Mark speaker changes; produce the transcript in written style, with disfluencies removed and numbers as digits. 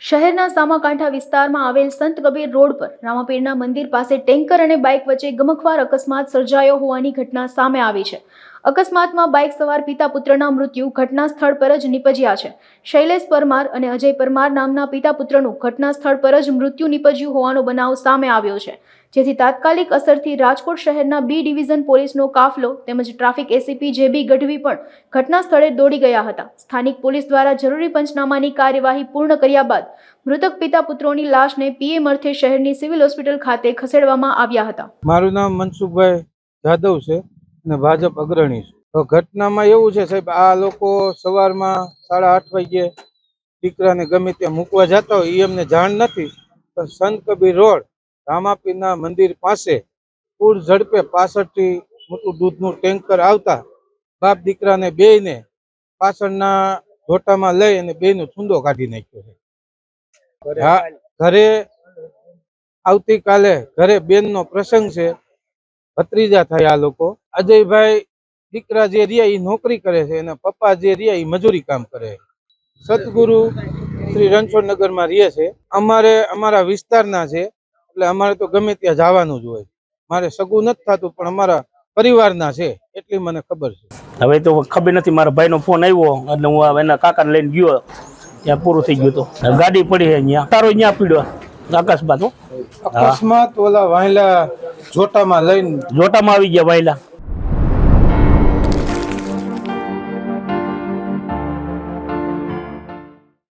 Speaker 1: શહેરના સામાકાંઠા વિસ્તારમાં આવેલ સંત કબીર રોડ પર રામાપીરના મંદિર પાસે ટેન્કર અને બાઇક વચ્ચે ગમખ્વાર અકસ્માત સર્જાયો હોવાની ઘટના સામે આવી છે। અકસ્માતમાં બાઇક સવાર પિતા પુત્રના મૃત્યુ ઘટના સ્થળ પર જ નિપજ્યા છે। શૈલેષ પરમાર અને અજય પરમાર નામના પિતા પુત્રનું ઘટના સ્થળ પર જ મૃત્યુ નિપજ્યું હોવાનો બનાવ સામે આવ્યો છે, જેથી તાત્કાલિક અસરથી રાજકોટ શહેરના બી ડિવિઝન પોલીસનો કાફલો તેમજ ટ્રાફિક એસીપી જેબી ગઢવી પણ ઘટના સ્થળે દોડી ગયા હતા। સ્થાનિક પોલીસ દ્વારા જરૂરી પંચનામાની કાર્યવાહી પૂર્ણ કર્યા બાદ મૃતક પિતા પુત્રોની લાશને પીએમ અર્થે શહેરની સિવિલ હોસ્પિટલ ખાતે ખસેડવામાં આવ્યા હતા।
Speaker 2: મારું નામ મનસુખભાઈ જાદવ છે અને ભાજપ અગ્રણી છે। તો ઘટનામાં એવું છે સાહેબ, આ લોકો સવારમાં 8:30 વાગ્યે દીકરાને ગમે ત્યાં મૂકવા જતા હોય, એમને જાણ નથી, તો સંત કબીર રોડ રામાપીરના મંદિર પાસે પૂર ઝડપે પાછળથી મોટું દૂધનું ટેન્કર આવતા બાપ દીકરાને બેયને પાછળના જોટામાં લઈ અને બેયનો છૂંદો કાઢી નાખ્યો છે। હા, ઘરે આવતીકાલે ઘરે બેનનો પ્રસંગ છે, ભત્રીજા થાય આ લોકો। અજયભાઈ દીકરા જે રહ્યા એ નોકરી કરે છે અને પપ્પા જે રહ્યા એ મજૂરી કામ કરે છે। સદગુરુ શ્રી રણછોડનગરમાં રહે છે। અમારે અમારા વિસ્તારના છે એટલે અમારે તો ગમે ત્યાં જવાનું જ હોય। મારે સગું નથી થતું પણ અમારા પરિવારના છે એટલી મને ખબર છે।
Speaker 3: હવે તો ખબર નથી, મારા ભાઈનો ફોન આવ્યો એટલે હું એના કાકાને લઈને ગયો, ત્યાં પૂરું થઈ ગયું હતું। ગાડી પડી છે અહીંયા, તારો અહીંયા પીડ્યો અકસ્માત।
Speaker 2: અકસ્માત ઓલા વાયલા જોટામાં લઈને
Speaker 3: જોટામાં આવી ગયા વાયલા।